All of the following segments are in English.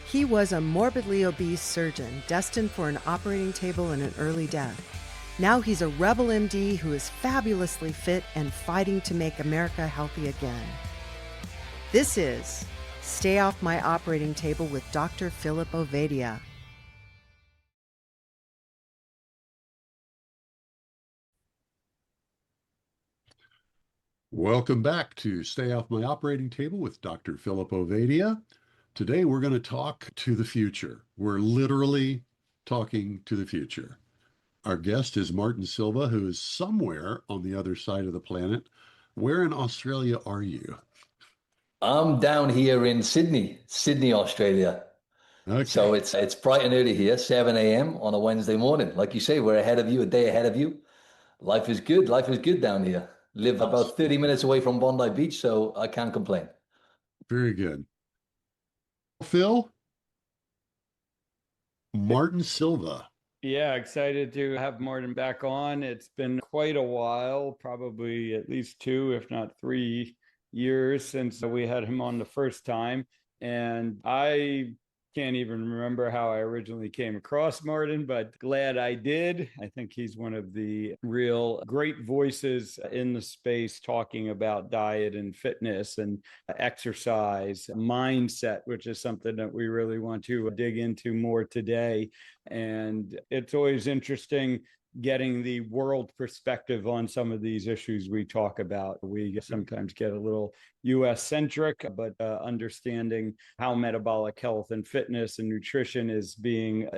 He was a morbidly obese surgeon destined for an operating table and an early death. Now he's a rebel MD who is fabulously fit and fighting to make America healthy again. This is Stay Off My Operating Table with Dr. Philip Ovadia. Welcome back to Stay Off My Operating Table with Dr. Philip Ovadia. Today we're going to talk to the future. We're literally talking to the future. Our guest is Martin Silva, who is somewhere on the other side of the planet. Where in Australia are you? I'm down here in Sydney, Australia. Okay. So it's bright and early here, 7 a.m. on a Wednesday morning. Like you say, we're ahead of you, a day ahead of you. Life is good. Life is good down here. Live about 30 minutes away from Bondi Beach, so I can't complain. Very good. Phil? Martin Silva. Yeah, excited to have Martin back on. It's been quite a while, probably at least 2, if not 3 years since we had him on the first time. And I can't even remember how I originally came across Martin, but glad I did. I think he's one of the real great voices in the space talking about diet and fitness and exercise, mindset, which is something that we really want to dig into more today. And it's always interesting getting the world perspective on some of these issues we talk about. We sometimes get a little US centric, but understanding how metabolic health and fitness and nutrition is being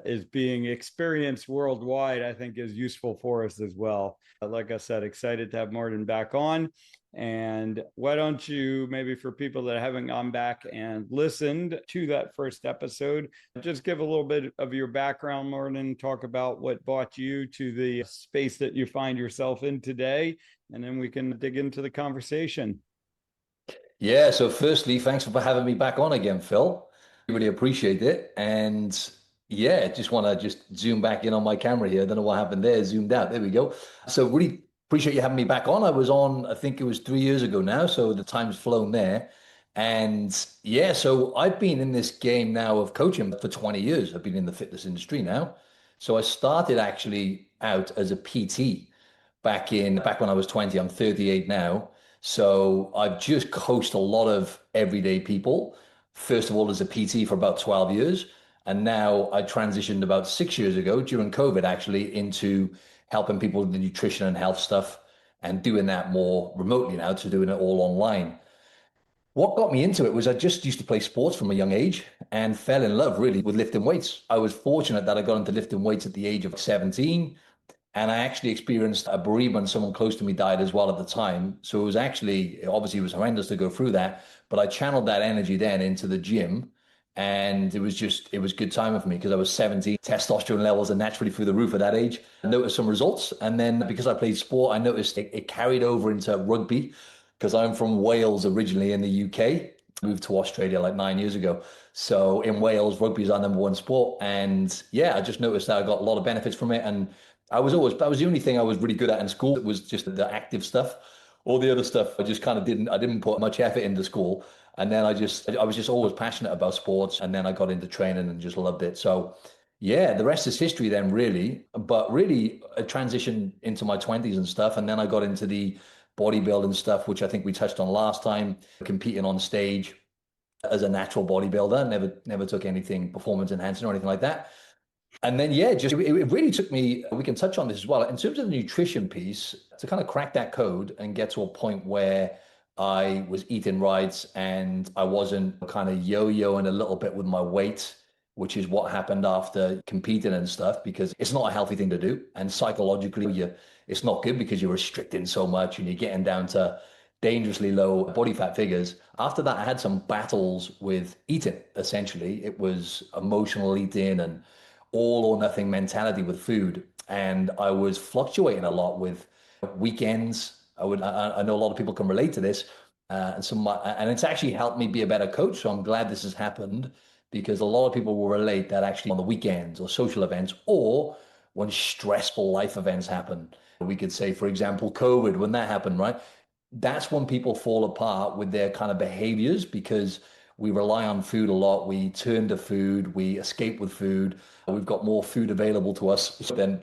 experienced worldwide, I think is useful for us as well. Like I said, excited to have Martin back on. And why don't you, maybe for people that haven't gone back and listened to that first episode, just give a little bit of your background, Martin, talk about what brought you to the space that you find yourself in today, and then we can dig into the conversation. Yeah, so firstly, thanks for having me back on again, Phil. Really appreciate it. And yeah, just want to just zoom back in on my camera here. I don't know what happened there, zoomed out. There we go. So really appreciate you having me back on. I was on, I think it was 3 years ago now, so the time's flown there. And yeah, so I've been in this game now of coaching for 20 years. I've been in the fitness industry now. So I started actually out as a PT back when I was 20. I'm 38 now. So I've just coached a lot of everyday people. First of all, as a PT for about 12 years. And now I transitioned about 6 years ago during COVID actually into helping people with the nutrition and health stuff and doing that more remotely now to doing it all online. What got me into it was I just used to play sports from a young age and fell in love really with lifting weights. I was fortunate that I got into lifting weights at the age of 17. And I actually experienced a bereavement. Someone close to me died as well at the time. So it was actually, obviously, it was horrendous to go through that. But I channeled that energy then into the gym. And it was good timing for me because I was 17. Testosterone levels are naturally through the roof at that age. I noticed some results. And then because I played sport, I noticed it carried over into rugby because I'm from Wales originally in the UK. Moved to Australia like 9 years ago. So in Wales, rugby is our number one sport. And yeah, I just noticed that I got a lot of benefits from it. And that was the only thing I was really good at in school. It was just the active stuff. All the other stuff, I just kind of I didn't put much effort into school. And then I was just always passionate about sports. And then I got into training and just loved it. So yeah, the rest is history then really, but really a transition into my 20s and stuff. And then I got into the bodybuilding stuff, which I think we touched on last time, competing on stage as a natural bodybuilder, never took anything performance enhancing or anything like that. And then, yeah, just it really took me, we can touch on this as well, in terms of the nutrition piece, to kind of crack that code and get to a point where I was eating right and I wasn't kind of yo-yoing a little bit with my weight, which is what happened after competing and stuff, because it's not a healthy thing to do. And psychologically, it's not good because you're restricting so much and you're getting down to dangerously low body fat figures. After that, I had some battles with eating, essentially. It was emotional eating and all or nothing mentality with food. And I was fluctuating a lot with weekends. I know a lot of people can relate to this. And it's actually helped me be a better coach. So I'm glad this has happened because a lot of people will relate that actually on the weekends or social events or when stressful life events happen. We could say, for example, COVID, when that happened, right? That's when people fall apart with their kind of behaviors because We rely on food a lot. We turn to food. We escape with food. We've got more food available to us than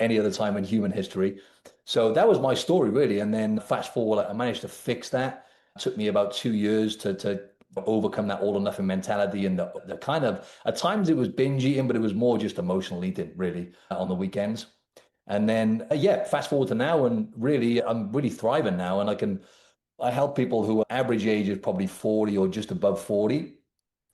any other time in human history. So that was my story, really. And then fast forward, I managed to fix that. It took me about 2 years to overcome that all or nothing mentality and the kind of, at times it was binge eating, but it was more just emotional eating, really, on the weekends. And then, yeah, fast forward to now, and really, I'm really thriving now. And I help people who are average age is probably 40 or just above 40.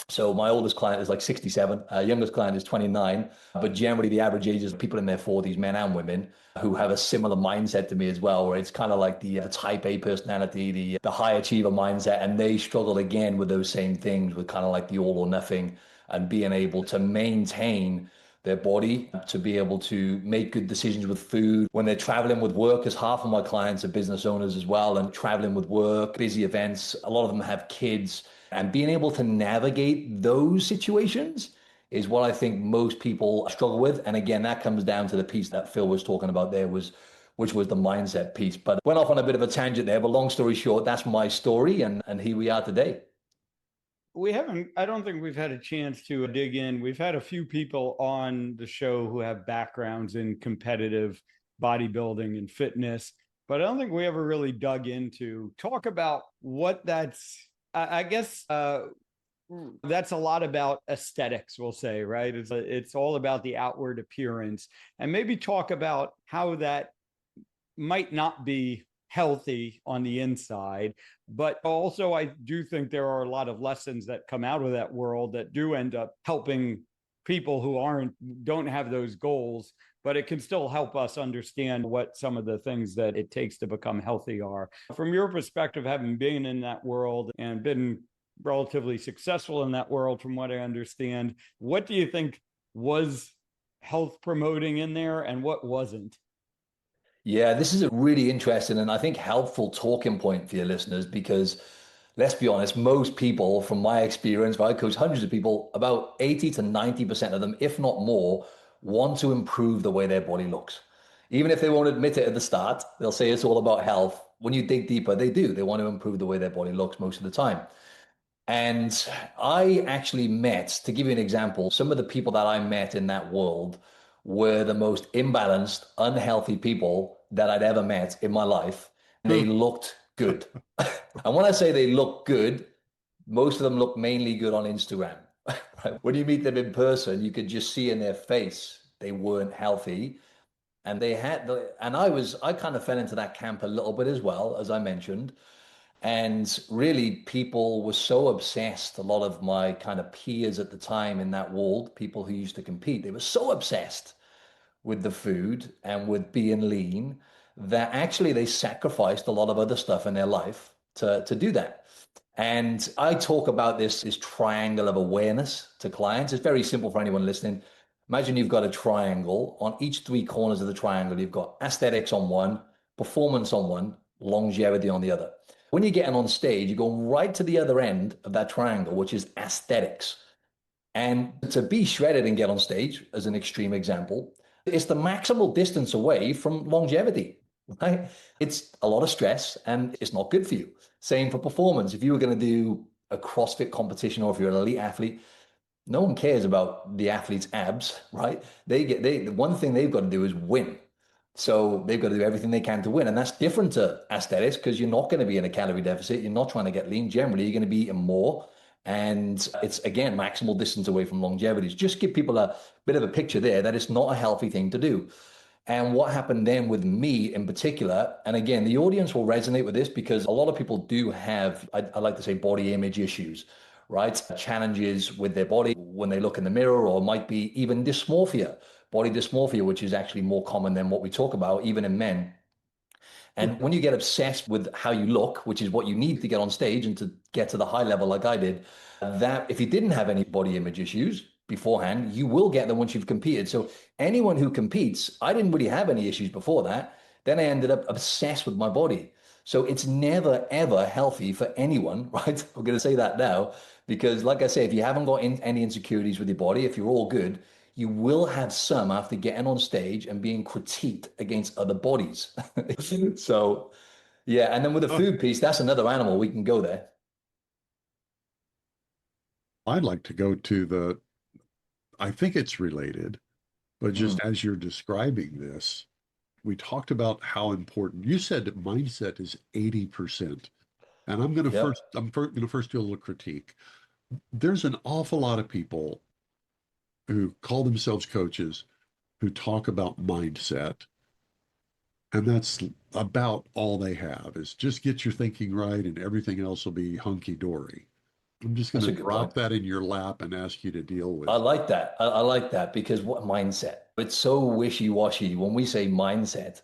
So my oldest client is like 67, youngest client is 29, but generally the average age is people in their 40s, men and women, who have a similar mindset to me as well, where it's kind of like the type A personality, the high achiever mindset, and they struggle again with those same things, with kind of like the all or nothing, and being able to maintain their body, to be able to make good decisions with food when they're traveling with work, because half of my clients are business owners as well, and traveling with work, busy events. A lot of them have kids, and being able to navigate those situations is what I think most people struggle with. And again, that comes down to the piece that Phil was talking about there, which was the mindset piece. But went off on a bit of a tangent there, but long story short, that's my story, and here we are today. I don't think we've had a chance to dig in. We've had a few people on the show who have backgrounds in competitive bodybuilding and fitness, but I don't think we ever really dug into talk about what that's, I guess, that's a lot about aesthetics, we'll say, right? It's all about the outward appearance, and maybe talk about how that might not be healthy on the inside. But also, I do think there are a lot of lessons that come out of that world that do end up helping people who don't have those goals, but it can still help us understand what some of the things that it takes to become healthy are. From your perspective, having been in that world and been relatively successful in that world, from what I understand, what do you think was health promoting in there and what wasn't? Yeah, this is a really interesting and I think helpful talking point for your listeners, because let's be honest, most people, from my experience, I coach hundreds of people, about 80 to 90% of them, if not more, want to improve the way their body looks. Even if they won't admit it at the start, they'll say it's all about health. When you dig deeper, they do. They want to improve the way their body looks most of the time. And I actually met, to give you an example, some of the people that I met in that world were the most imbalanced, unhealthy people that I'd ever met in my life. They looked good. And when I say they look good, most of them look mainly good on Instagram. Right? When you meet them in person, you could just see in their face they weren't healthy. And I kind of fell into that camp a little bit as well, as I mentioned. And really, people were so obsessed. A lot of my kind of peers at the time in that world, people who used to compete, they were so obsessed with the food and with being lean that actually they sacrificed a lot of other stuff in their life to do that. And I talk about this triangle of awareness to clients. It's very simple for anyone listening. Imagine you've got a triangle. On each three corners of the triangle, you've got aesthetics on one, performance on one, longevity on the other. When you're getting on stage, you're going right to the other end of that triangle, which is aesthetics. And to be shredded and get on stage, as an extreme example, it's the maximal distance away from longevity, right? It's a lot of stress and it's not good for you. Same for performance. If you were going to do a CrossFit competition, or if you're an elite athlete, no one cares about the athlete's abs, right? The one thing they've got to do is win. So they've got to do everything they can to win. And that's different to aesthetics, because you're not going to be in a calorie deficit. You're not trying to get lean. Generally, you're going to be eating more. And it's, again, maximal distance away from longevity. Just give people a bit of a picture there that it's not a healthy thing to do. And what happened then with me in particular, and again, the audience will resonate with this because a lot of people do have, I like to say, body image issues, right? Challenges with their body when they look in the mirror, or might be even dysmorphia, body dysmorphia, which is actually more common than what we talk about, even in men. And when you get obsessed with how you look, which is what you need to get on stage and to get to the high level like I did, that if you didn't have any body image issues beforehand, you will get them once you've competed. So anyone who competes, I didn't really have any issues before that. Then I ended up obsessed with my body. So it's never, ever healthy for anyone, right? We're going to say that now, because like I say, if you haven't got any insecurities with your body, if you're all good, you will have some after getting on stage and being critiqued against other bodies. So, yeah. And then with the food piece, that's another animal. We can go there. I'd like to go to I think it's related, but just Mm. as you're describing this, we talked about how important you said that mindset is 80%. And Yep. going to first do a little critique. There's an awful lot of people who call themselves coaches who talk about mindset, and that's about all they have is just get your thinking right and everything else will be hunky dory. I'm just going That's to a good point. drop that in your lap and ask you to deal I with. like that. I like that because what mindset? It's so wishy-washy. When we say mindset,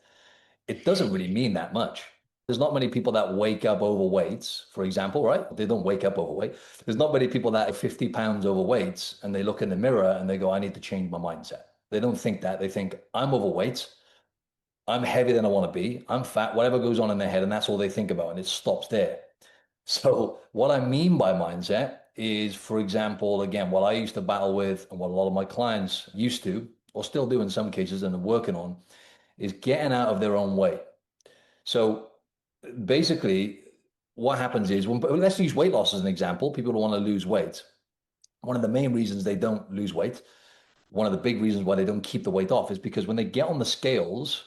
it doesn't really mean that much. There's not many people that wake up overweight, for example, right? They don't wake up overweight. There's not many people that are 50 pounds overweight and they look in the mirror and they go, I need to change my mindset. They don't think that. They think, I'm overweight. I'm heavier than I want to be. I'm fat, whatever goes on in their head. And that's all they think about. And it stops there. So, what I mean by mindset is, for example, again, what I used to battle with and what a lot of my clients used to, or still do in some cases and are working on, is getting out of their own way. So basically, what happens is let's use weight loss as an example. People who want to lose weight. One of the main reasons they don't lose weight, one of the big reasons why they don't keep the weight off is because when they get on the scales,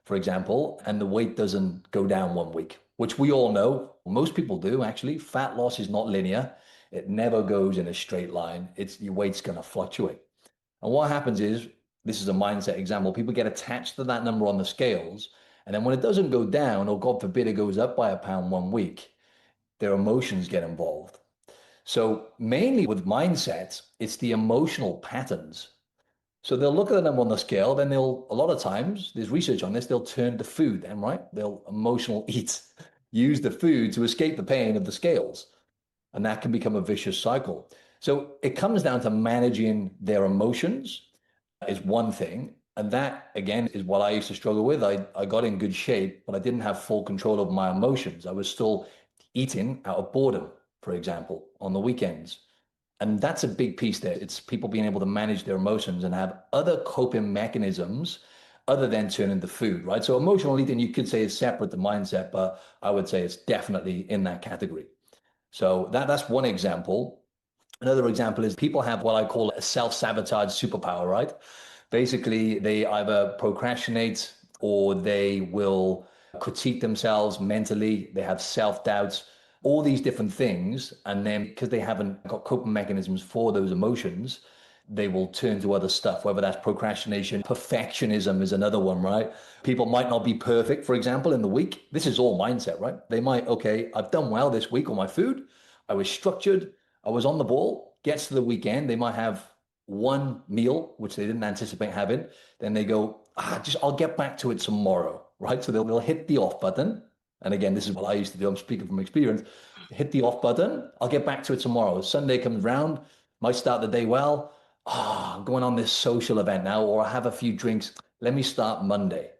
for example, and the weight doesn't go down 1 week, which we all know, most people do actually, fat loss is not linear. It never goes in a straight line. It's your weight's going to fluctuate. And what happens is, this is a mindset example, people get attached to that number on the scales. And then when it doesn't go down, or God forbid it goes up by a pound 1 week, their emotions get involved. So mainly with mindsets, it's the emotional patterns. So they'll look at the number on the scale, then they'll, a lot of times, there's research on this, they'll turn to food then, right? They'll emotional eat, use the food to escape the pain of the scales. And that can become a vicious cycle. So it comes down to managing their emotions is one thing. And that, again, is what I used to struggle with. I got in good shape, but I didn't have full control of my emotions. I was still eating out of boredom, for example, on the weekends. And that's a big piece there. It's people being able to manage their emotions and have other coping mechanisms other than turning to food, right? So emotional eating, you could say is separate to mindset, but I would say it's definitely in that category. So that's one example. Another example is people have what I call a self-sabotage superpower, right? Basically, they either procrastinate or they will critique themselves mentally. They have self-doubts, all these different things. And then because they haven't got coping mechanisms for those emotions, they will turn to other stuff, whether that's procrastination. Perfectionism is another one, right? People might not be perfect, for example, in the week. This is all mindset, right? They might, okay, I've done well this week on my food. I was structured. I was on the ball. Gets to the weekend, they might have one meal, which they didn't anticipate having. Then they go, I'll get back to it tomorrow, right? So they'll hit the off button. And again, this is what I used to do. I'm speaking from experience. Hit the off button. I'll get back to it tomorrow. Sunday comes round, might start the day well. I'm going on this social event now, or I have a few drinks. Let me start Monday.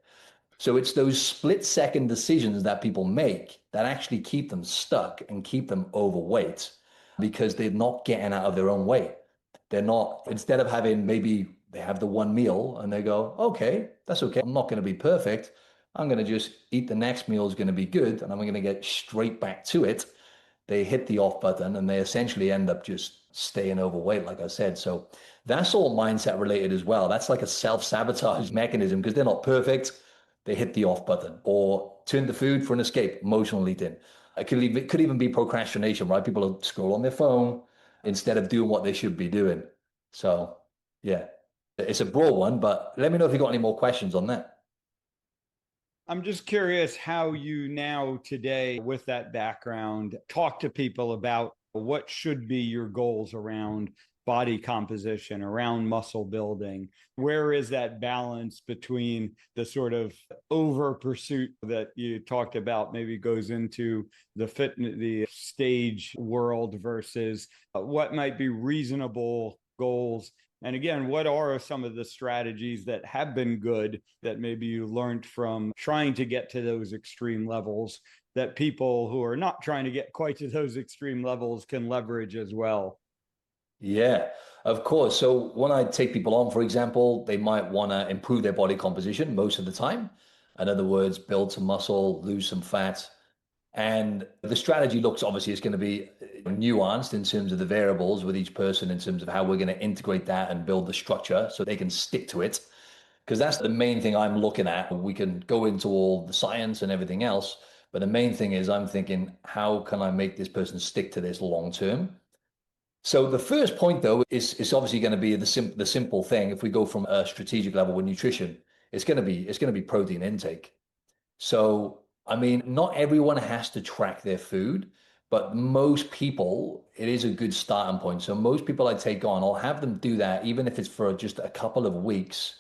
So it's those split second decisions that people make that actually keep them stuck and keep them overweight because they're not getting out of their own way. They're not, instead of having maybe they have the one meal and they go, okay, that's okay. I'm not going to be perfect. I'm going to just eat the next meal is going to be good and I'm going to get straight back to it. They hit the off button and they essentially end up just staying overweight, like I said. So that's all mindset related as well. That's like a self-sabotage mechanism because they're not perfect. They hit the off button or turn to food for an escape, emotional eating. It could even be procrastination, right? People will scroll on their phone instead of doing what they should be doing. So yeah, it's a broad one, but let me know if you got any more questions on that. I'm just curious how you now, today, with that background, talk to people about what should be your goals around body composition, around muscle building. Where is that balance between the sort of over pursuit that you talked about, maybe goes into the fitness, the stage world versus what might be reasonable goals? And again, what are some of the strategies that have been good that maybe you learned from trying to get to those extreme levels that people who are not trying to get quite to those extreme levels can leverage as well? Yeah, of course. So when I take people on, for example, they might want to improve their body composition most of the time. In other words, build some muscle, lose some fat. And the strategy looks, obviously, it's going to be nuanced in terms of the variables with each person, in terms of how we're going to integrate that and build the structure so they can stick to it. Because that's the main thing I'm looking at. We can go into all the science and everything else, but the main thing is I'm thinking, how can I make this person stick to this long term? So the first point, though, is obviously going to be the simple thing. If we go from a strategic level with nutrition, it's going to be protein intake. So, I mean, not everyone has to track their food, but most people, it is a good starting point. So most people I take on, I'll have them do that, even if it's for just a couple of weeks.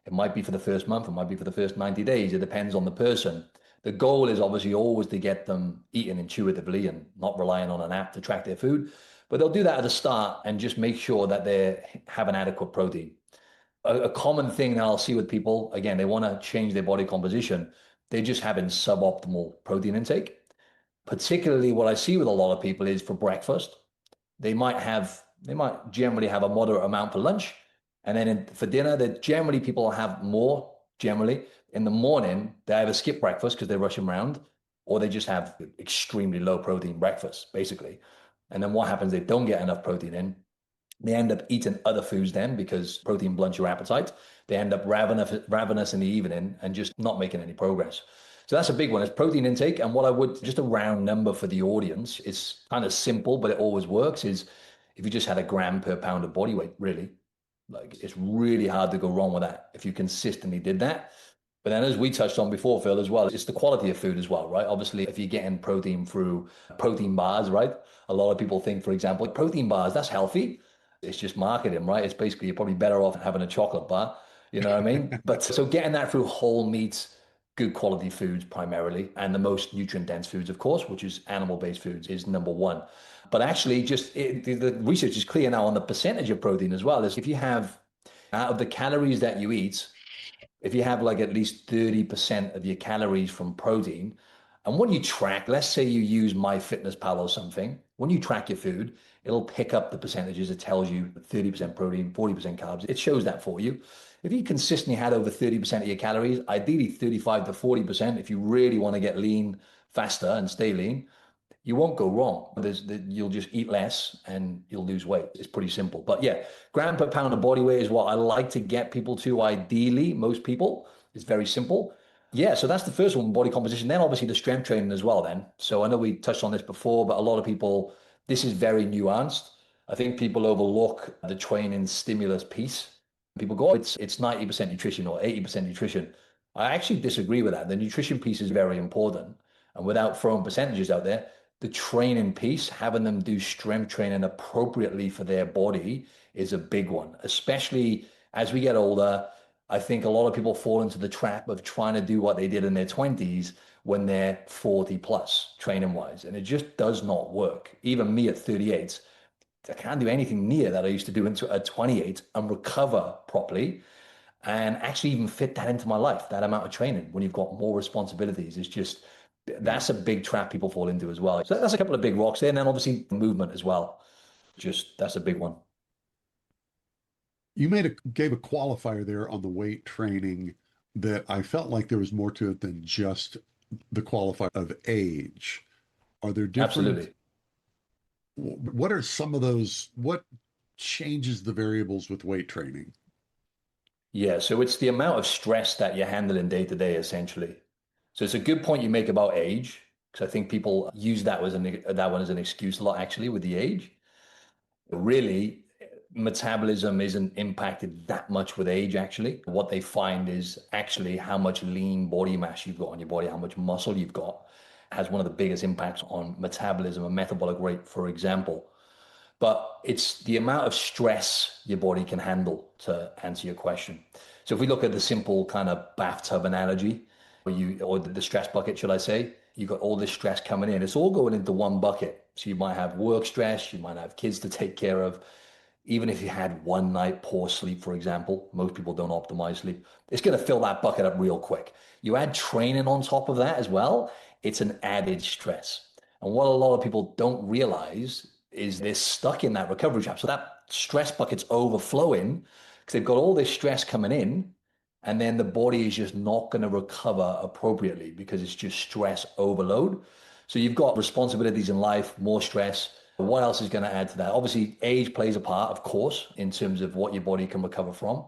It might be for the first month, it might be for the first 90 days. It depends on the person. The goal is obviously always to get them eating intuitively and not relying on an app to track their food. But they'll do that at the start and just make sure that they have an adequate protein. A common thing that I'll see with people, again, they want to change their body composition. They're just having suboptimal protein intake. Particularly what I see with a lot of people is for breakfast, they might generally have a moderate amount for lunch. And then for dinner, that generally people have more generally. In the morning, they either skip breakfast because they're rushing around, or they just have extremely low protein breakfast, basically. And then what happens? They don't get enough protein in. They end up eating other foods then because protein blunts your appetite. They end up ravenous in the evening and just not making any progress. So that's a big one. It's protein intake. And what I would, just a round number for the audience, it's kind of simple, but it always works, is if you just had a gram per pound of body weight, really. Like, it's really hard to go wrong with that if you consistently did that. But then, as we touched on before, Phil, as well, it's the quality of food as well, right? Obviously, if you're getting protein through protein bars, right? A lot of people think, for example, protein bars, that's healthy. It's just marketing, right? It's basically, you're probably better off having a chocolate bar. You know what I mean? But so getting that through whole meats, good quality foods primarily, and the most nutrient dense foods, of course, which is animal based foods, is number one. But actually, the research is clear now on the percentage of protein as well. Is if you have, out of the calories that you eat, if you have like at least 30% of your calories from protein, and when you track, let's say you use MyFitnessPal or something, when you track your food, it'll pick up the percentages. It tells you 30% protein, 40% carbs. It shows that for you. If you consistently had over 30% of your calories, ideally 35 to 40%, if you really want to get lean faster and stay lean, you won't go wrong. You'll just eat less and you'll lose weight. It's pretty simple. But yeah, gram per pound of body weight is what I like to get people to. Ideally, most people, it's very simple. Yeah, so that's the first one, body composition. Then obviously the strength training as well then. So I know we touched on this before, but a lot of people, this is very nuanced. I think people overlook the training stimulus piece. People go, oh, it's 90% nutrition or 80% nutrition. I actually disagree with that. The nutrition piece is very important. And without throwing percentages out there, the training piece, having them do strength training appropriately for their body, is a big one, especially as we get older. I think a lot of people fall into the trap of trying to do what they did in their 20s when they're 40 plus training wise. And it just does not work. Even me at 38, I can't do anything near that I used to do at 28 and recover properly and actually even fit that into my life, that amount of training when you've got more responsibilities. It's just, that's a big trap people fall into as well. So that's a couple of big rocks there. And then obviously movement as well. Just, that's a big one. You gave a qualifier there on the weight training that I felt like there was more to it than just the qualifier of age. Are there different? Absolutely. What are some of those? What changes the variables with weight training? Yeah, so it's the amount of stress that you're handling day to day, essentially. So it's a good point you make about age, because I think people use that one as an excuse a lot, actually, with the age. But really, metabolism isn't impacted that much with age, actually. What they find is actually how much lean body mass you've got on your body, how much muscle you've got, has one of the biggest impacts on metabolism and metabolic rate, for example. But it's the amount of stress your body can handle, to answer your question. So if we look at the simple kind of bathtub analogy, or the stress bucket, should I say, you've got all this stress coming in. It's all going into one bucket. So you might have work stress, you might have kids to take care of. Even if you had one night poor sleep, for example, most people don't optimize sleep. It's going to fill that bucket up real quick. You add training on top of that as well, it's an added stress. And what a lot of people don't realize is they're stuck in that recovery trap. So that stress bucket's overflowing because they've got all this stress coming in, and then the body is just not going to recover appropriately because it's just stress overload. So you've got responsibilities in life, more stress. What else is going to add to that? Obviously, age plays a part, of course, in terms of what your body can recover from.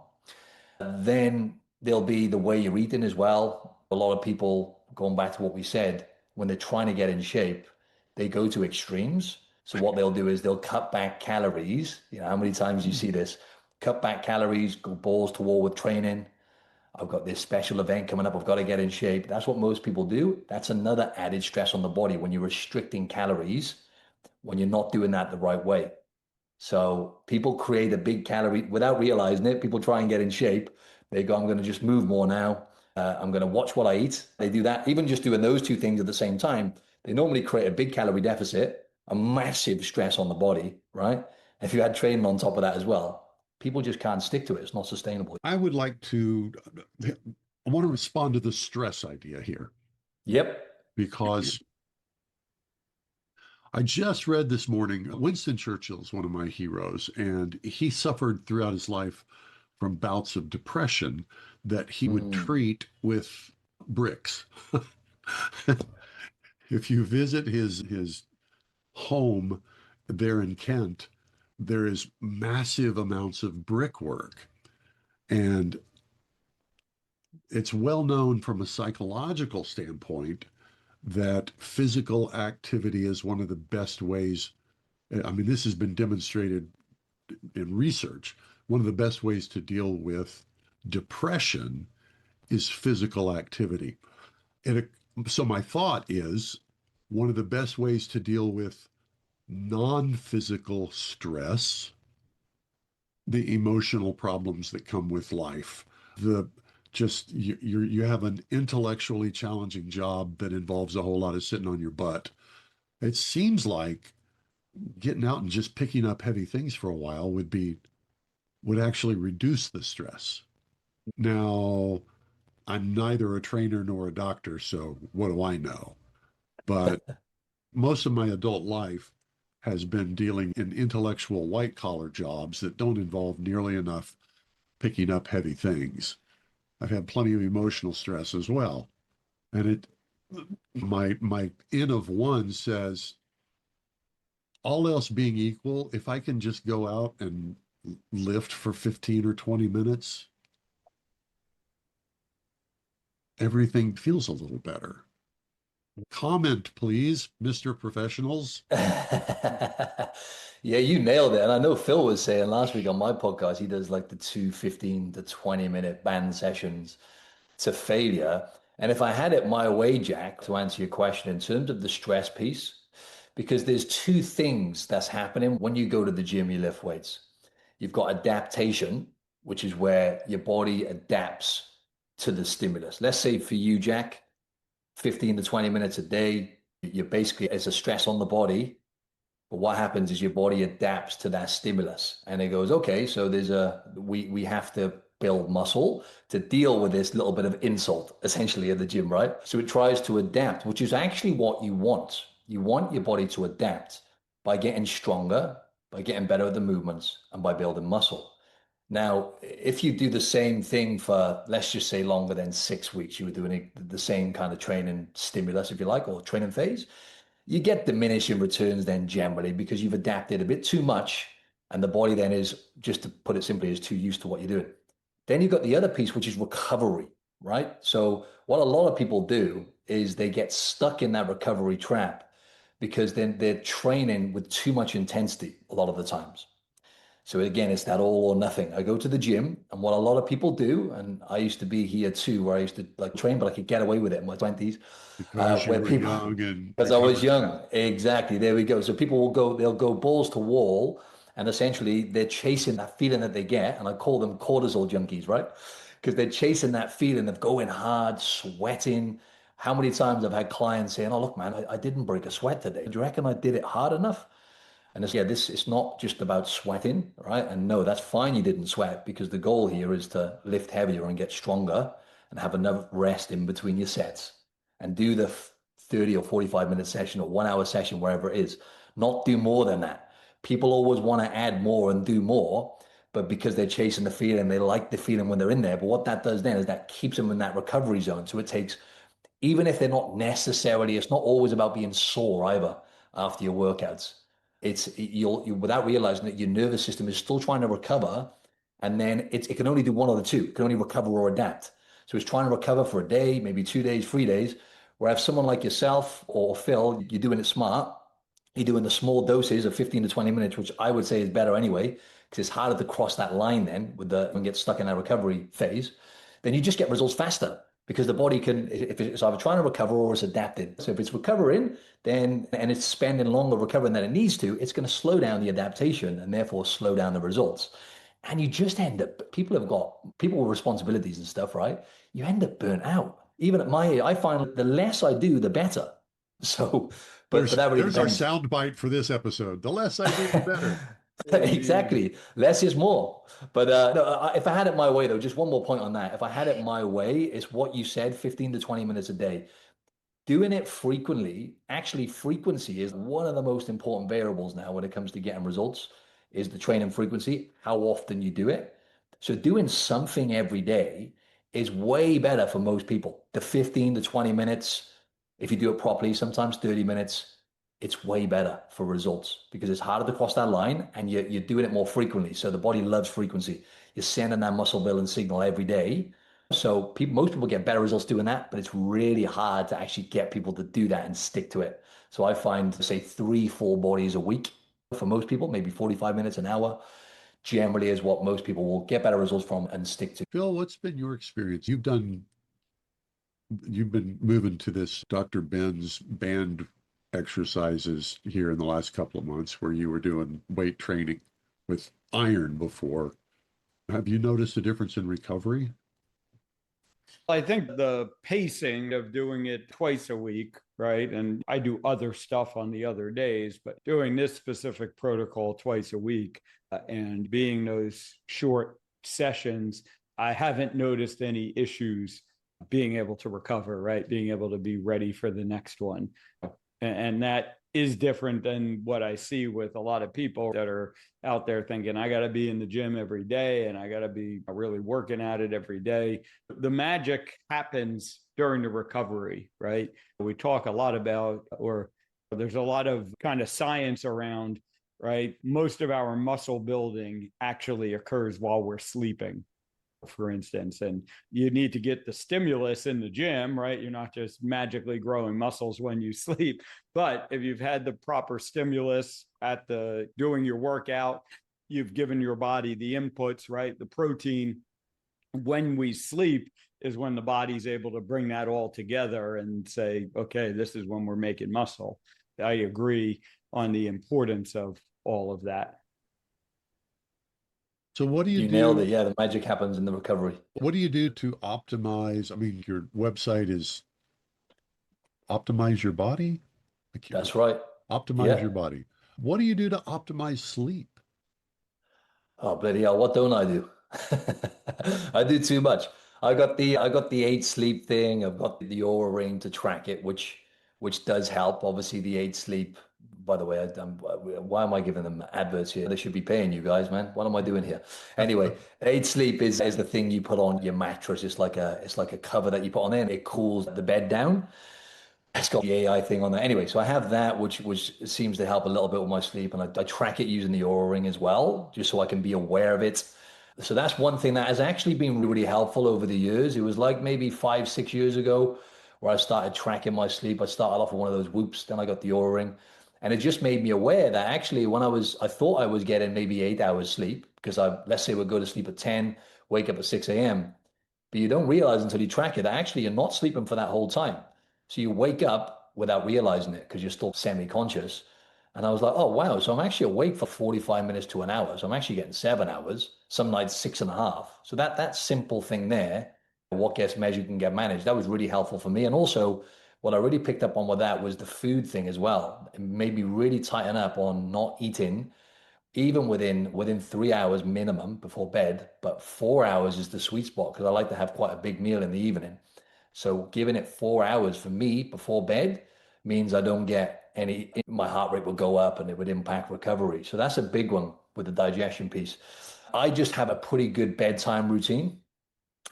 Then there'll be the way you're eating as well. A lot of people, going back to what we said, when they're trying to get in shape, they go to extremes. So what they'll do is they'll cut back calories. You know, how many times you see this? Cut back calories, go balls to wall with training. I've got this special event coming up. I've got to get in shape. That's what most people do. That's another added stress on the body when you're restricting calories, when you're not doing that the right way. So people create a big calorie without realizing it. People try and get in shape. They go, I'm going to just move more now. I'm going to watch what I eat. They do that. Even just doing those two things at the same time, they normally create a big calorie deficit, a massive stress on the body, right? If you had training on top of that as well, people just can't stick to it. It's not sustainable. I would like to, I want to respond to the stress idea here Yep. because I just read this morning, Winston Churchill is one of my heroes, and he suffered throughout his life from bouts of depression that he would treat with bricks. If you visit his home there in Kent, there is massive amounts of brickwork. And it's well known from a psychological standpoint that physical activity is one of the best ways. I mean, this has been demonstrated in research. One of the best ways to deal with depression is physical activity. So my thought is one of the best ways to deal with non-physical stress, the emotional problems that come with life, you have an intellectually challenging job that involves a whole lot of sitting on your butt. It seems like getting out and just picking up heavy things for a while would actually reduce the stress. Now, I'm neither a trainer nor a doctor, so what do I know? But most of my adult life has been dealing in intellectual white collar jobs that don't involve nearly enough picking up heavy things. I've had plenty of emotional stress as well. And my N of one says, all else being equal, if I can just go out and lift for 15 or 20 minutes, everything feels a little better. Comment, please, Mr. Professionals. Yeah, you nailed it. And I know Phil was saying last week on my podcast, he does like the 15 to 20 minute band sessions to failure. And if I had it my way, Jack, to answer your question in terms of the stress piece, because there's two things that's happening when you go to the gym, you lift weights. You've got adaptation, which is where your body adapts to the stimulus. Let's say for you, Jack, 15 to 20 minutes a day, you're basically, it's a stress on the body. But what happens is your body adapts to that stimulus and it goes, okay, so we have to build muscle to deal with this little bit of insult essentially at the gym, right? So it tries to adapt, which is actually what you want. You want your body to adapt by getting stronger, by getting better at the movements, and by building muscle. Now, if you do the same thing for, let's just say, longer than 6 weeks, you were doing the same kind of training stimulus, if you like, or training phase, you get diminishing returns then generally because you've adapted a bit too much and the body then is, just to put it simply, is too used to what you're doing. Then you've got the other piece, which is recovery, right? So what a lot of people do is they get stuck in that recovery trap because then they're training with too much intensity a lot of the times. So again, it's that all or nothing. I go to the gym, and what a lot of people do, and I used to be here too, where I used to like train, but I could get away with it in my 20s. Because you Where were people, young and because I was young, exactly. There we go. So people will go, they'll go balls to wall, and essentially they're chasing that feeling that they get, and I call them cortisol junkies, right? Because they're chasing that feeling of going hard, sweating. How many times I've had clients saying, "Oh, look, man, I didn't break a sweat today. Do you reckon I did it hard enough?" And it's not just about sweating, right? And no, that's fine you didn't sweat because the goal here is to lift heavier and get stronger and have enough rest in between your sets and do the 30 or 45-minute session or 1 hour session, wherever it is, not do more than that. People always want to add more and do more, but because they're chasing the feeling, they like the feeling when they're in there. But what that does then is that keeps them in that recovery zone. So it takes even if they're not necessarily, it's not always about being sore either after your workouts. It's you without realizing that your nervous system is still trying to recover, and then it can only do one of the two. It can only recover or adapt. So it's trying to recover for a day, maybe 2 days, 3 days. Whereas someone like yourself or Phil, you're doing it smart. You're doing the small doses of 15 to 20 minutes, which I would say is better anyway, because it's harder to cross that line then and get stuck in that recovery phase. Then you just get results faster because the body can, if it's either trying to recover or it's adapted. So if it's recovering, then, and it's spending longer recovering than it needs to, it's going to slow down the adaptation and therefore slow down the results. And you just end up, people with responsibilities and stuff, right? You end up burnt out. Even at my age, I find the less I do, the better. So, but that really there's our depends. sound bite for this episode. The less I do, the better. Exactly. Less is more. But no, if I had it my way, though, just one more point on that. If I had it my way, it's what you said, 15 to 20 minutes a day. Doing it frequently, actually, frequency is one of the most important variables now when it comes to getting results, is the training frequency, how often you do it. So doing something every day is way better for most people. The 15 to 20 minutes, if you do it properly, sometimes 30 minutes, it's way better for results because it's harder to cross that line and you're doing it more frequently. So the body loves frequency. You're sending that muscle building signal every day. So most people get better results doing that, but it's really hard to actually get people to do that and stick to it. So I find, say, 3, 4 bodies a week for most people, maybe 45 minutes, an hour, generally is what most people will get better results from and stick to. Phil, what's been your experience? You've been moving to this Dr. Ben's band exercises here in the last couple of months where you were doing weight training with iron before. Have you noticed a difference in recovery? I think the pacing of doing it twice a week, right? And I do other stuff on the other days, but doing this specific protocol twice a week and being those short sessions, I haven't noticed any issues being able to recover, right? Being able to be ready for the next one. And that is different than what I see with a lot of people that are out there thinking, I got to be in the gym every day and I got to be really working at it every day. The magic happens during the recovery, right? We talk a lot about, or there's a lot of kind of science around, right? Most of our muscle building actually occurs while we're sleeping, for instance, and you need to get the stimulus in the gym, right? You're not just magically growing muscles when you sleep, but if you've had the proper stimulus at the doing your workout, you've given your body the inputs, right? The protein. When we sleep is when the body's able to bring that all together and say, okay, this is when we're making muscle. I agree on the importance of all of that. So what do you You do? nailed it. Yeah, the magic happens in the recovery. What do you do to optimize? I mean, your website is optimize your body. That's right. Optimize your Yeah. body. What do you do to optimize sleep? Oh, bloody hell, what don't I do? I do too much. I got the 8 sleep thing. I've got the Aura ring to track it, which does help. Obviously, the 8 sleep. By the way, why am I giving them adverts here? They should be paying you guys, man. What am I doing here? Anyway, 8 sleep is the thing you put on your mattress. It's like a cover that you put on there, and it cools the bed down. It's got the AI thing on there. Anyway, so I have that, which seems to help a little bit with my sleep, and I track it using the Aura Ring as well, just so I can be aware of it. So that's one thing that has actually been really helpful over the years. It was like maybe 5, 6 years ago where I started tracking my sleep. I started off with one of those Whoops, then I got the Aura Ring, and it just made me aware that actually when I thought I was getting maybe 8 hours sleep because let's say we'd go to sleep at 10, wake up at 6 a.m. But you don't realize until you track it that actually you're not sleeping for that whole time. So you wake up without realizing it because you're still semi-conscious. And I was like, oh, wow. So I'm actually awake for 45 minutes to an hour. So I'm actually getting 7 hours, some nights 6.5. So that simple thing there, what gets measured can get managed. That was really helpful for me. And also what I really picked up on with that was the food thing as well. It made me really tighten up on not eating even within 3 hours minimum before bed, but 4 hours is the sweet spot because I like to have quite a big meal in the evening. So giving it 4 hours for me before bed means I don't get my heart rate will go up and it would impact recovery. So that's a big one with the digestion piece. I just have a pretty good bedtime routine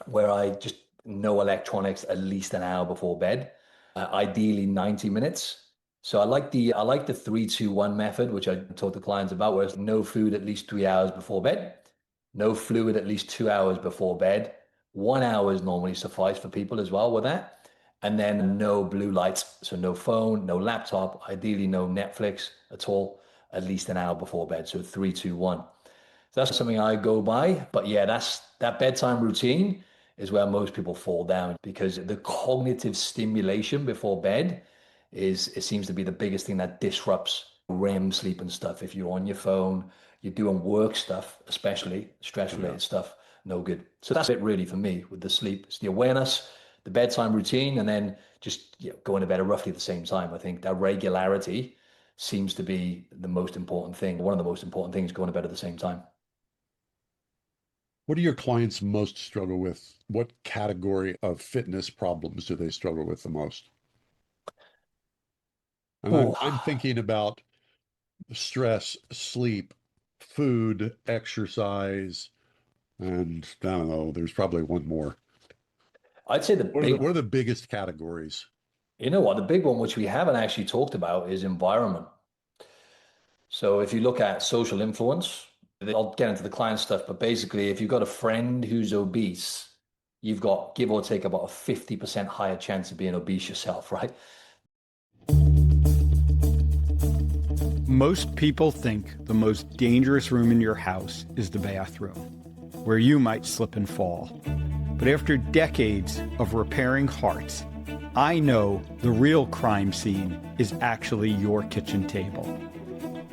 where I just no electronics at least an hour before bed, ideally 90 minutes. So I like the 3-2-1 method, which I talk to clients about, where it's no food at least 3 hours before bed, no fluid at least 2 hours before bed. 1 hour is normally suffice for people as well with that. And then no blue lights. So no phone, no laptop, ideally no Netflix at all, at least an hour before bed. So 3-2-1. So that's something I go by. But yeah, that bedtime routine is where most people fall down, because the cognitive stimulation before bed it seems to be the biggest thing that disrupts REM sleep and stuff. If you're on your phone, you're doing work stuff, especially stress related stuff, no good. So that's it really for me with the sleep. It's the awareness, the bedtime routine, and then just going to bed at roughly the same time. I think that regularity seems to be the most important thing. One of the most important things, going to bed at the same time. What do your clients most struggle with? What category of fitness problems do they struggle with the most? And I'm, Oh, I'm thinking about stress, sleep, food, exercise, and I don't know, there's probably one more. I'd say What are the biggest categories? you know what, the big one, which we haven't actually talked about, is environment. So if you look at social influence, I'll get into the client stuff, but basically, if you've got a friend who's obese, you've got give or take about a 50% higher chance of being obese yourself, right? Most people think the most dangerous room in your house is the bathroom, where you might slip and fall. But after decades of repairing hearts, I know the real crime scene is actually your kitchen table.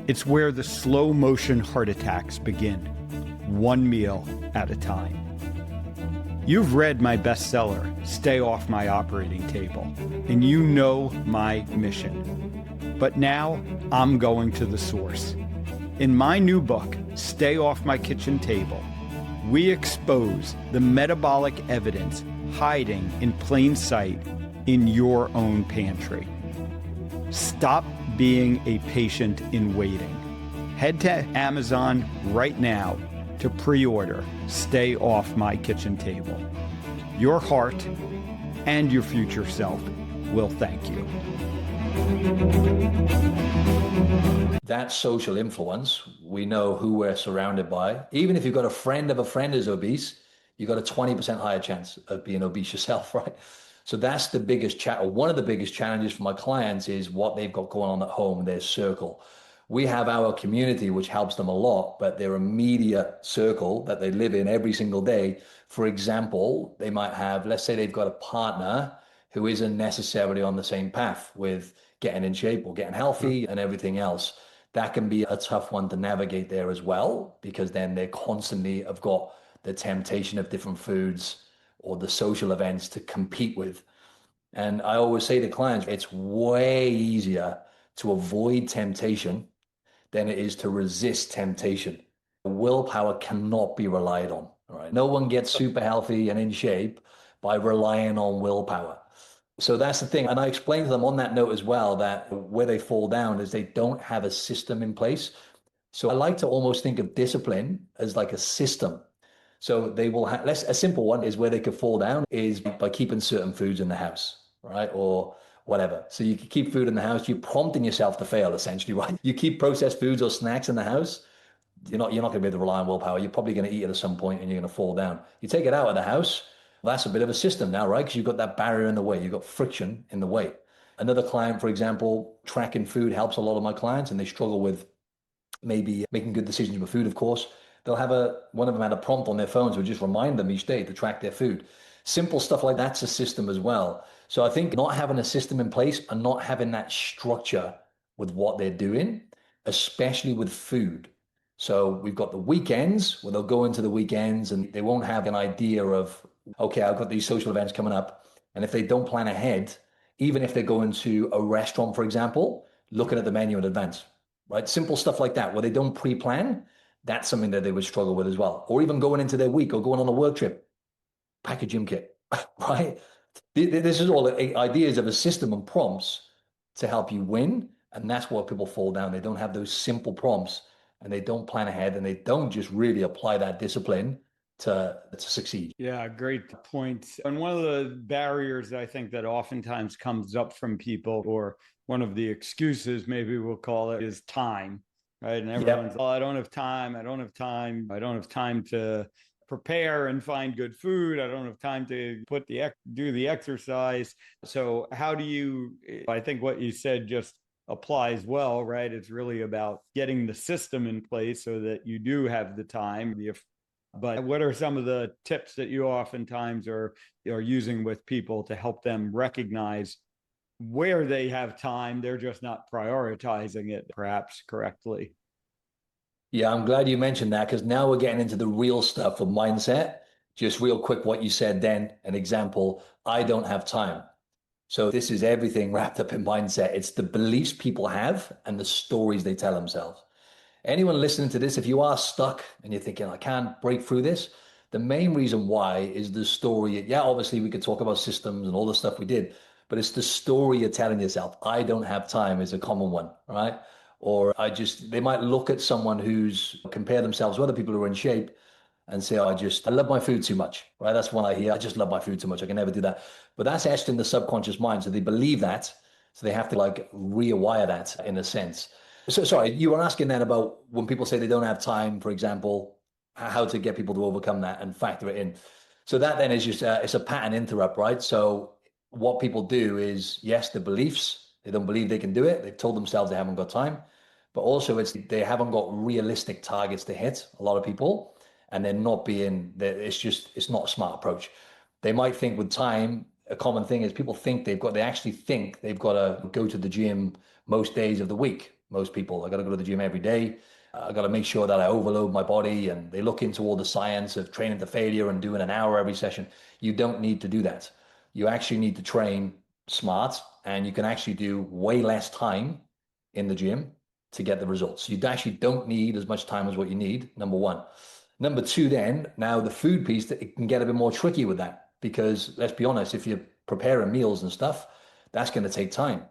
It's where the slow motion heart attacks begin, one meal at a time. You've read my bestseller, Stay Off My Operating Table, and you know my mission. But now I'm going to the source. In my new book, Stay Off My Kitchen Table, we expose the metabolic evidence hiding in plain sight in your own pantry. Stop being a patient in waiting. Head to Amazon right now to pre-order Stay Off My Kitchen Table. Your heart and your future self will thank you. That social influence, we know who we're surrounded by. Even if you've got a friend of a friend who's obese, you've got a 20% higher chance of being obese yourself, right? So that's the biggest one of the biggest challenges for my clients is what they've got going on at home, their circle. We have our community, which helps them a lot, but their immediate circle that they live in every single day, for example, they might have, let's say they've got a partner who isn't necessarily on the same path with getting in shape or getting healthy and everything else. That can be a tough one to navigate there as well, because then they constantly have got the temptation of different foods or the social events to compete with. And I always say to clients, it's way easier to avoid temptation than it is to resist temptation. Willpower cannot be relied on. All right. No one gets super healthy and in shape by relying on willpower. So that's the thing. And I explained to them on that note as well that where they fall down is they don't have a system in place. So I like to almost think of discipline as like a system. So they will have a simple one is where they could fall down is by keeping certain foods in the house, right? Or whatever. So you can keep food in the house, you're prompting yourself to fail essentially, right? You keep processed foods or snacks in the house, you're not going to be able to rely on willpower. You're probably going to eat it at some point and you're going to fall down. You take it out of the house, well, that's a bit of a system now, right? Because you've got that barrier in the way, you've got friction in the way. Another client, for example, tracking food helps a lot of my clients and they struggle with maybe making good decisions with food, of course. They'll have one of them had a prompt on their phones which just remind them each day to track their food. Simple stuff like that's a system as well. So I think not having a system in place and not having that structure with what they're doing, especially with food. So we've got the weekends where they'll go into the weekends and they won't have an idea of, okay, I've got these social events coming up. And if they don't plan ahead, even if they're going to a restaurant, for example, looking at the menu in advance, right? Simple stuff like that, where they don't pre-plan, that's something that they would struggle with as well. Or even going into their week or going on a work trip, pack a gym kit, right? This is all ideas of a system and prompts to help you win. And that's where people fall down. They don't have those simple prompts and they don't plan ahead and they don't just really apply that discipline to succeed. Yeah, great point. And one of the barriers I think that oftentimes comes up from people, or one of the excuses, maybe we'll call it, is time, right? And everyone's, oh, I don't have time. I don't have time. I don't have time to prepare and find good food. I don't have time to do the exercise. So how do you, I think what you said just applies well, right? It's really about getting the system in place so that you do have the time. But what are some of the tips that you oftentimes are using with people to help them recognize where they have time? They're just not prioritizing it perhaps correctly. Yeah, I'm glad you mentioned that, because now we're getting into the real stuff of mindset. Just real quick, what you said then, an example, I don't have time. So this is everything wrapped up in mindset. It's the beliefs people have and the stories they tell themselves. Anyone listening to this, if you are stuck and you're thinking, I can't break through this, the main reason why is the story. Yeah, obviously we could talk about systems and all the stuff we did, but it's the story you're telling yourself. I don't have time is a common one, right? Or they might look at someone who's compare themselves with other people who are in shape and say, oh, I love my food too much, right? That's one I hear. I just love my food too much. I can never do that. But that's etched in the subconscious mind. So they believe that. So they have to like rewire that in a sense. So sorry, you were asking then about when people say they don't have time, for example, how to get people to overcome that and factor it in. So that then is just it's a pattern interrupt, right? So what people do is, yes, the beliefs, they don't believe they can do it. They've told themselves they haven't got time, but also they haven't got realistic targets to hit, a lot of people, and they're not being, it's not a smart approach. They might think with time, a common thing is people think they actually think they've got to go to the gym most days of the week. Most people, I got to go to the gym every day. I got to make sure that I overload my body, and they look into all the science of training to failure and doing an hour every session. You don't need to do that. You actually need to train smart, and you can actually do way less time in the gym to get the results. You actually don't need as much time as what you need, number one. Number two, then, now the food piece, that it can get a bit more tricky with that, because let's be honest, if you're preparing meals and stuff, that's going to take time.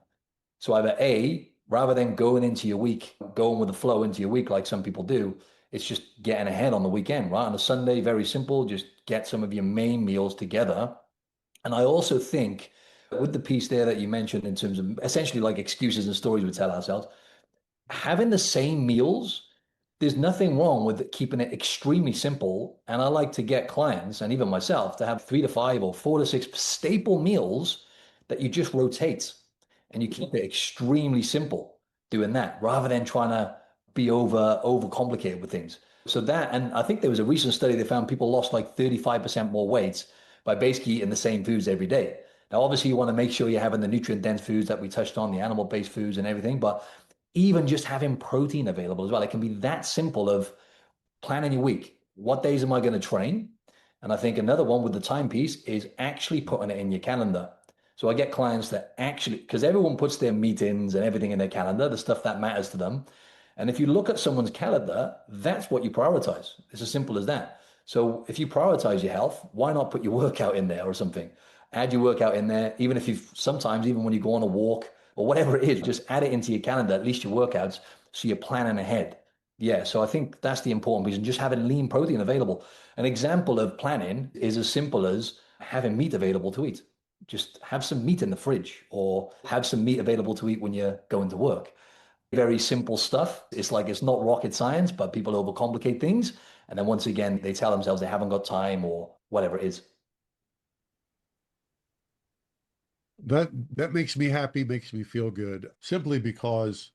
So either A, rather than going into your week, going with the flow into your week like some people do, it's just getting ahead on the weekend, right? On a Sunday, very simple, just get some of your main meals together. And I also think with the piece there that you mentioned in terms of essentially like excuses and stories we tell ourselves, having the same meals, there's nothing wrong with keeping it extremely simple. And I like to get clients and even myself to have 3 to 5 or 4 to 6 staple meals that you just rotate and you keep it extremely simple doing that rather than trying to be over complicated with things. So that, and I think there was a recent study they found people lost like 35% more weight by basically eating the same foods every day. Now, obviously, you want to make sure you're having the nutrient dense foods that we touched on, the animal based foods and everything, but even just having protein available as well. It can be that simple of planning your week. What days am I going to train? And I think another one with the timepiece is actually putting it in your calendar. So I get clients that actually, because everyone puts their meetings and everything in their calendar, the stuff that matters to them. And if you look at someone's calendar, that's what you prioritize. It's as simple as that. So if you prioritize your health, why not put your workout in there or something? Add your workout in there, even if sometimes even when you go on a walk or whatever it is, just add it into your calendar, at least your workouts, so you're planning ahead. Yeah, so I think that's the important piece, and just having lean protein available. An example of planning is as simple as having meat available to eat. Just have some meat in the fridge or have some meat available to eat when you're going to work. Very simple stuff. It's like it's not rocket science, but people overcomplicate things. And then once again, they tell themselves they haven't got time or whatever it is. That makes me happy, makes me feel good, simply because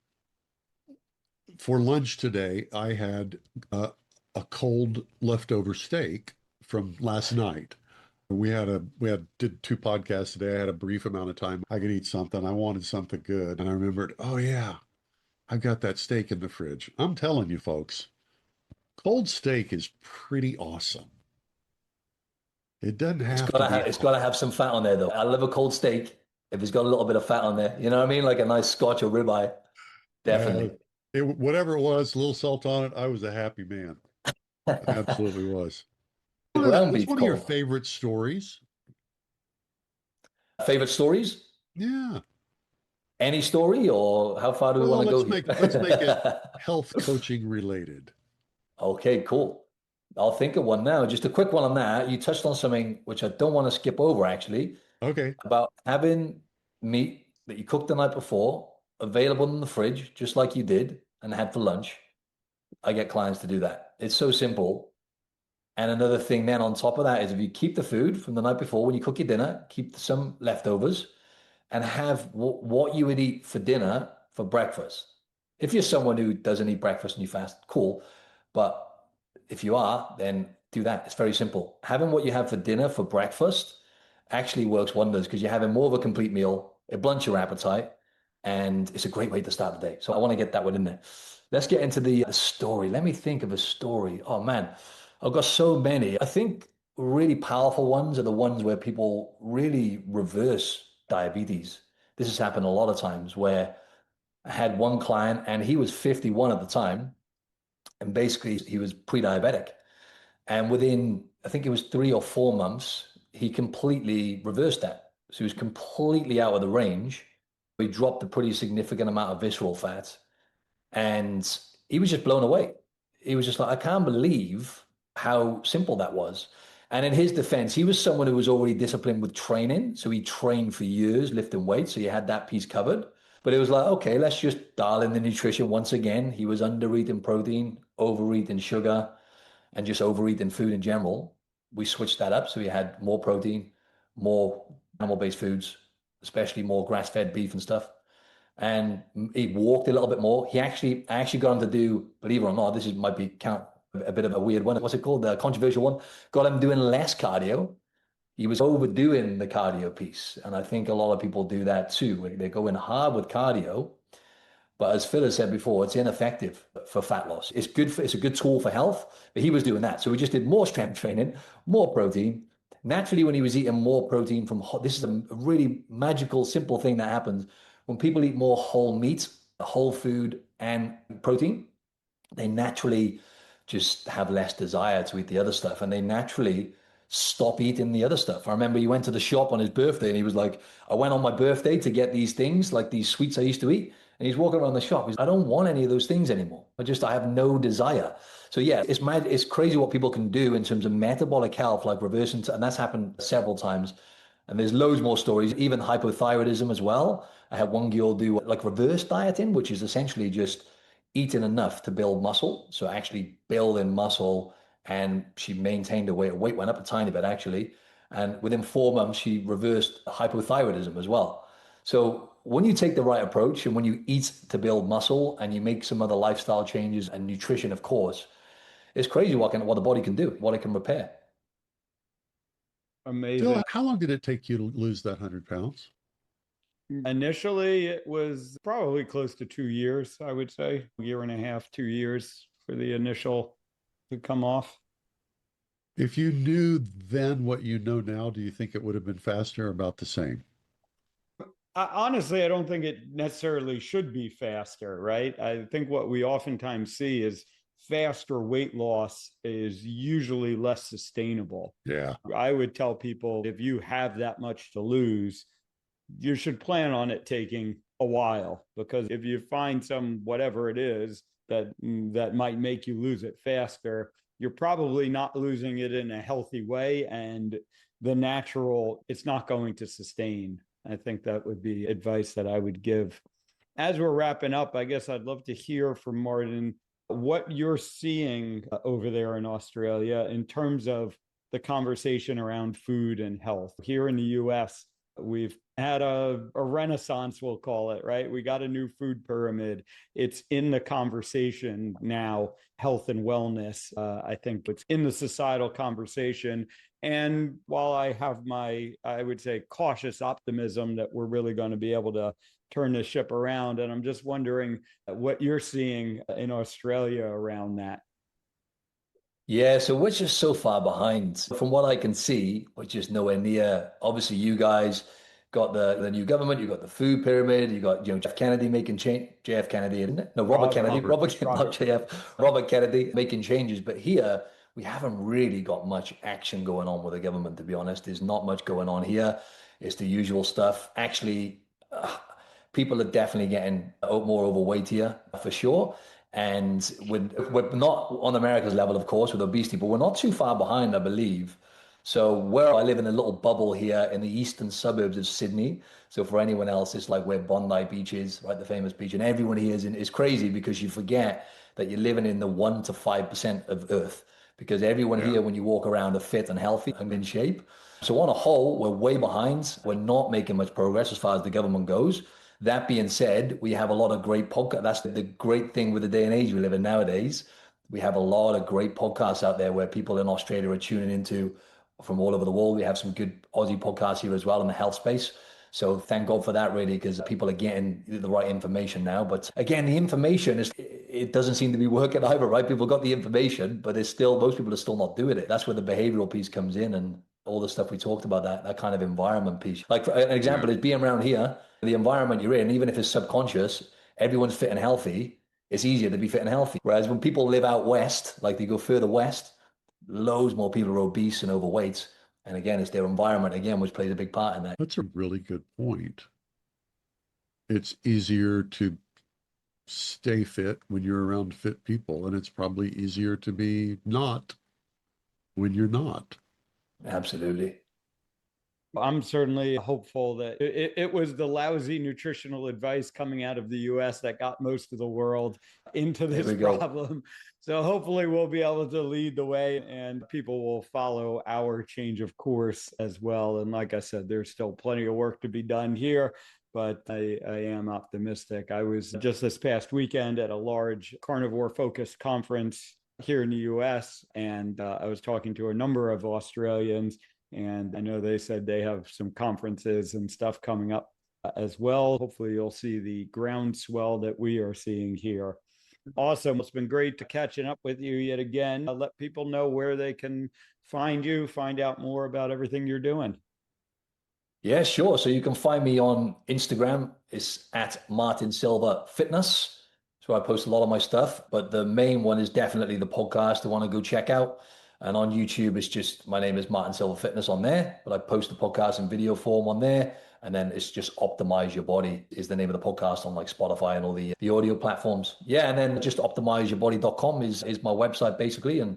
for lunch today I had a cold leftover steak from last night. Did 2 podcasts today. I had a brief amount of time. I could eat something. I wanted something good. And I remembered, oh yeah, I've got that steak in the fridge. I'm telling you folks, cold steak is pretty awesome. It doesn't have to be It's hot. gotta have some fat on there though. I love a cold steak if it's got a little bit of fat on there. You know what I mean? Like a nice scotch or ribeye. Uh, Definitely. whatever it was, a little salt on it, I was a happy man. I absolutely was. Ground What's beef, one of your Cole. favorite stories? Favorite stories? Yeah. Any story, or how far do we Well, want to go let's make it here? health coaching related. Okay, cool. I'll think of one now. Just a quick one on that. You touched on something which I don't want to skip over, actually, Okay. about having meat that you cooked the night before available in the fridge, just like you did and had for lunch. I get clients to do that. It's so simple. And another thing then on top of that is if you keep the food from the night before, when you cook your dinner, keep some leftovers and have what you would eat for dinner for breakfast. If you're someone who doesn't eat breakfast and you fast, cool. But if you are, then do that. It's very simple. Having what you have for dinner for breakfast actually works wonders because you're having more of a complete meal. It blunts your appetite and it's a great way to start the day. So I want to get that one in there. Let's get into the story. Let me think of a story. Oh man, I've got so many. I think really powerful ones are the ones where people really reverse diabetes. This has happened a lot of times where I had one client and he was 51 at the time. And basically he was pre-diabetic. And within, I think it was 3 or 4 months, he completely reversed that. So he was completely out of the range. He dropped a pretty significant amount of visceral fat. And he was just blown away. He was just like, I can't believe how simple that was. And in his defense, he was someone who was already disciplined with training. So he trained for years, lifting weights. So he had that piece covered. But it was like, okay, let's just dial in the nutrition once again. He was under eating protein, overeating sugar, and just overeating food in general. We switched that up. So we had more protein, more animal-based foods, especially more grass-fed beef and stuff. And he walked a little bit more. I actually got him to do, believe it or not, might be count a bit of a weird one. What's it called? The controversial one. Got him doing less cardio. He was overdoing the cardio piece. And I think a lot of people do that too. They go in hard with cardio, but as Phil has said before, it's ineffective for fat loss. It's a good tool for health, but he was doing that. So we just did more strength training, more protein. Naturally, when he was eating more protein this is a really magical, simple thing that happens. When people eat more whole meat, whole food, and protein, they naturally just have less desire to eat the other stuff and they naturally stop eating the other stuff. I remember he went to the shop on his birthday and he was like, I went on my birthday to get these things, like these sweets I used to eat. And he's walking around the shop. I don't want any of those things anymore. I have no desire. So yeah, it's mad. It's crazy what people can do in terms of metabolic health, like reversing, and that's happened several times. And there's loads more stories, even hypothyroidism as well. I had one girl do like reverse dieting, which is essentially just eating enough to build muscle. So actually building muscle, and she maintained her weight. Her weight went up a tiny bit actually. And within 4 months, she reversed hypothyroidism as well. So when you take the right approach and when you eat to build muscle and you make some other lifestyle changes and nutrition, of course, it's crazy what the body can do, what it can repair. Amazing. Phil, how long did it take you to lose that 100 pounds? Initially, it was probably close to 2 years, I would say, a year and a half, 2 years for the initial to come off. If you knew then what you know now, do you think it would have been faster or about the same? Honestly, I don't think it necessarily should be faster, right? I think what we oftentimes see is faster weight loss is usually less sustainable. Yeah. I would tell people if you have that much to lose, you should plan on it taking a while, because if you find some whatever it is that might make you lose it faster, you're probably not losing it in a healthy way, and it's not going to sustain. I think that would be advice that I would give. As we're wrapping up, I guess I'd love to hear from Martin what you're seeing over there in Australia in terms of the conversation around food and health. Here in the US, we've had a renaissance, we'll call it, right? We got a new food pyramid. It's in the conversation now, health and wellness. I think it's in the societal conversation. And while I have I would say, cautious optimism that we're really going to be able to turn the ship around, and I'm just wondering what you're seeing in Australia around that. Yeah, so we're just so far behind from what I can see, which is nowhere near. Obviously, you guys got the new government, you got the food pyramid, you got Jeff Kennedy making change. JF Kennedy, isn't it? No, Robert Kennedy. Robert, not JF. Robert Kennedy making changes. But here we haven't really got much action going on with the government. To be honest, there's not much going on here. It's the usual stuff. Actually, people are definitely getting more overweight here for sure. And we're not on America's level, of course, with obesity, but we're not too far behind, I believe. So where I live in a little bubble here in the eastern suburbs of Sydney. So for anyone else, it's like where Bondi Beach is, right? The famous beach. And everyone here is crazy because you forget that you're living in the 1 to 5% of Earth. Because everyone here, when you walk around, are fit and healthy and in shape. So on a whole, we're way behind. We're not making much progress as far as the government goes. That being said, we have a lot of great podcasts. That's the great thing with the day and age we live in nowadays. We have a lot of great podcasts out there where people in Australia are tuning into from all over the world. We have some good Aussie podcasts here as well in the health space. So thank God for that, really, because people are getting the right information now. But again, the information it doesn't seem to be working either, right? People got the information, but most people are still not doing it. That's where the behavioral piece comes in and all the stuff we talked about, that kind of environment piece. Like for an example is being around here, the environment you're in, even if it's subconscious, everyone's fit and healthy. It's easier to be fit and healthy. Whereas when people live out west, like they go further west, loads more people are obese and overweight. And again, it's their environment, again, which plays a big part in that. That's a really good point. It's easier to stay fit when you're around fit people, and it's probably easier to be not when you're not. Absolutely. I'm certainly hopeful that it was the lousy nutritional advice coming out of the US that got most of the world into this problem. So hopefully we'll be able to lead the way and people will follow our change of course as well. And like I said, there's still plenty of work to be done here, but I am optimistic. I was just this past weekend at a large carnivore-focused conference here in the US, and I was talking to a number of Australians. And I know they said they have some conferences and stuff coming up as well. Hopefully you'll see the groundswell that we are seeing here. Awesome. It's been great to catching up with you yet again. Let people know where they can find you, find out more about everything you're doing. Yeah, sure. So you can find me on Instagram. It's at Martin Silva Fitness. So I post a lot of my stuff, but the main one is definitely the podcast I want to go check out. And on YouTube, it's just, my name is Martin Silva Fitness on there, but I post the podcast in video form on there. And then it's just Optimize Your Body is the name of the podcast on like Spotify and all the audio platforms. Yeah. And then just optimizeyourbody.com is my website basically. And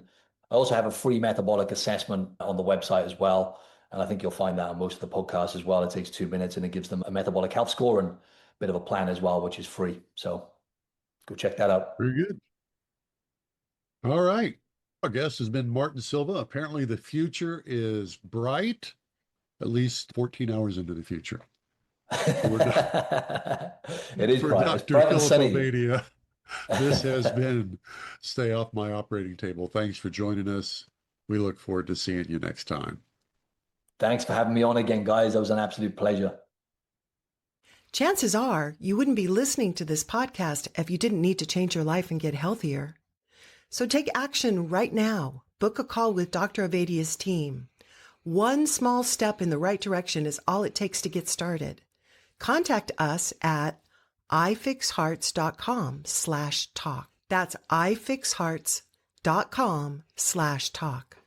I also have a free metabolic assessment on the website as well. And I think you'll find that on most of the podcasts as well. It takes 2 minutes and it gives them a metabolic health score and a bit of a plan as well, which is free. So go check that out. Very good. All right. Our guest has been Martin Silva. Apparently the future is bright, at least 14 hours into the future. It is for bright. Dr. Philip Ovadia, this has been Stay Off My Operating Table. Thanks for joining us. We look forward to seeing you next time. Thanks for having me on again, guys. That was an absolute pleasure. Chances are you wouldn't be listening to this podcast if you didn't need to change your life and get healthier. So take action right now. Book a call with Dr. Ovadia's team. One small step in the right direction is all it takes to get started. Contact us at ifixhearts.com/talk. That's ifixhearts.com/talk.